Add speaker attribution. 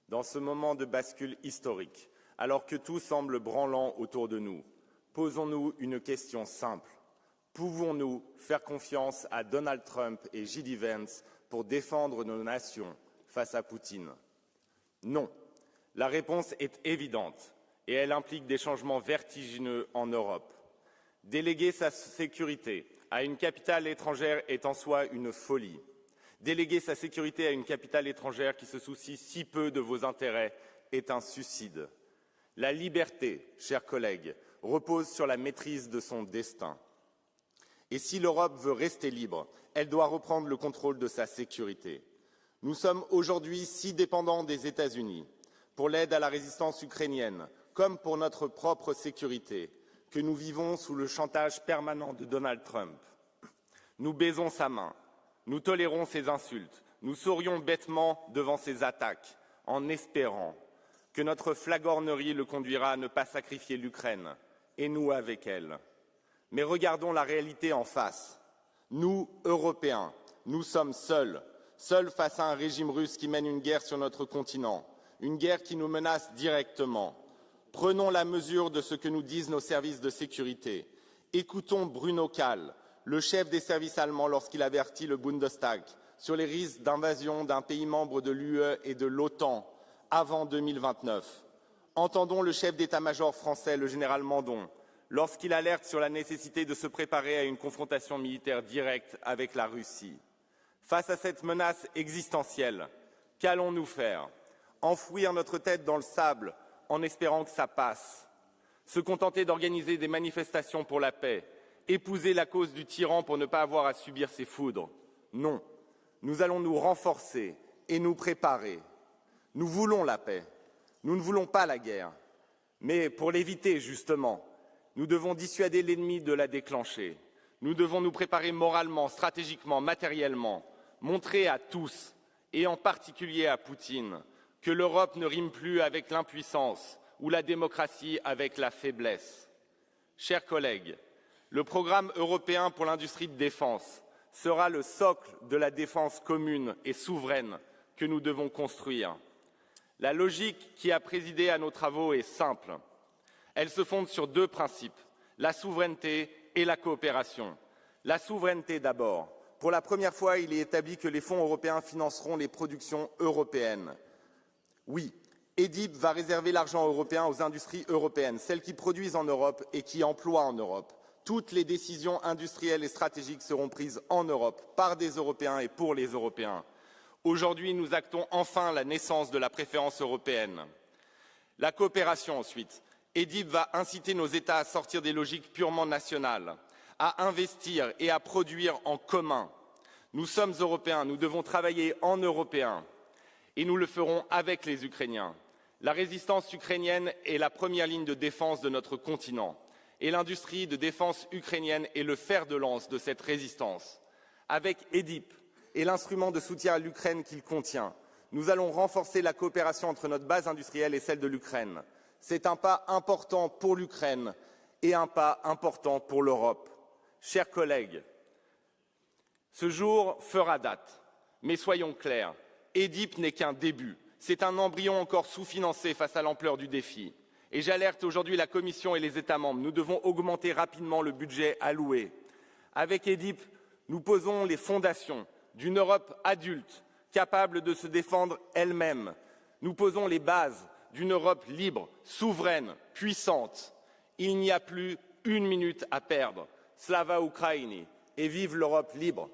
Speaker 1: Dans ce moment de bascule historique, alors que tout semble branlant autour de nous, posons-nous une question simple. Pouvons-nous faire confiance à Donald Trump et J.D. Vance pour défendre nos nations face à Poutine? Non. La réponse est évidente et elle implique des changements vertigineux en Europe. Déléguer sa sécurité à une capitale étrangère est en soi une folie. Déléguer sa sécurité à une capitale étrangère qui se soucie si peu de vos intérêts est un suicide. La liberté, chers collègues, repose sur la maîtrise de son destin. Et si l'Europe veut rester libre, elle doit reprendre le contrôle de sa sécurité. Nous sommes aujourd'hui si dépendants des États-Unis pour l'aide à la résistance ukrainienne, comme pour notre propre sécurité, que nous vivons sous le chantage permanent de Donald Trump. Nous baisons sa main, nous tolérons ses insultes, nous sourions bêtement devant ses attaques, en espérant que notre flagornerie le conduira à ne pas sacrifier l'Ukraine, et nous avec elle. Mais regardons la réalité en face. Nous, Européens, nous sommes seuls face à un régime russe qui mène une guerre sur notre continent, une guerre qui nous menace directement. Prenons la mesure de ce que nous disent nos services de sécurité. Écoutons Bruno Kahl, le chef des services allemands, lorsqu'il avertit le Bundestag sur les risques d'invasion d'un pays membre de l'UE et de l'OTAN avant 2029. Entendons le chef d'état-major français, le général Mandon, lorsqu'il alerte sur la nécessité de se préparer à une confrontation militaire directe avec la Russie. Face à cette menace existentielle, qu'allons-nous faire? Enfouir notre tête dans le sable en espérant que ça passe? Se contenter d'organiser des manifestations pour la paix? Épouser la cause du tyran pour ne pas avoir à subir ses foudres? Non. Nous allons nous renforcer et nous préparer. Nous voulons la paix. Nous ne voulons pas la guerre. Mais pour l'éviter, justement, nous devons dissuader l'ennemi de la déclencher. Nous devons nous préparer moralement, stratégiquement, matériellement, montrer à tous, et en particulier à Poutine, que l'Europe ne rime plus avec l'impuissance ou la démocratie avec la faiblesse. Chers collègues, le programme européen pour l'industrie de défense sera le socle de la défense commune et souveraine que nous devons construire. La logique qui a présidé à nos travaux est simple. Elle se fonde sur deux principes, la souveraineté et la coopération. La souveraineté d'abord. Pour la première fois, il est établi que les fonds européens financeront les productions européennes. Oui, EDIP va réserver l'argent européen aux industries européennes, celles qui produisent en Europe et qui emploient en Europe. Toutes les décisions industrielles et stratégiques seront prises en Europe, par des Européens et pour les Européens. Aujourd'hui, nous actons enfin la naissance de la préférence européenne. La coopération ensuite. EDIP va inciter nos États à sortir des logiques purement nationales, à investir et à produire en commun. Nous sommes Européens, nous devons travailler en Européens et nous le ferons avec les Ukrainiens. La résistance ukrainienne est la première ligne de défense de notre continent et l'industrie de défense ukrainienne est le fer de lance de cette résistance. Avec EDIP et l'instrument de soutien à l'Ukraine qu'il contient, nous allons renforcer la coopération entre notre base industrielle et celle de l'Ukraine. C'est un pas important pour l'Ukraine et un pas important pour l'Europe. Chers collègues, ce jour fera date, mais soyons clairs, EDIP n'est qu'un début. C'est un embryon encore sous-financé face à l'ampleur du défi. Et j'alerte aujourd'hui la Commission et les États membres. Nous devons augmenter rapidement le budget alloué. Avec EDIP, nous posons les fondations d'une Europe adulte, capable de se défendre elle-même. Nous posons les bases d'une Europe libre, souveraine, puissante. Il n'y a plus une minute à perdre. Slava Ukraini et vive l'Europe libre!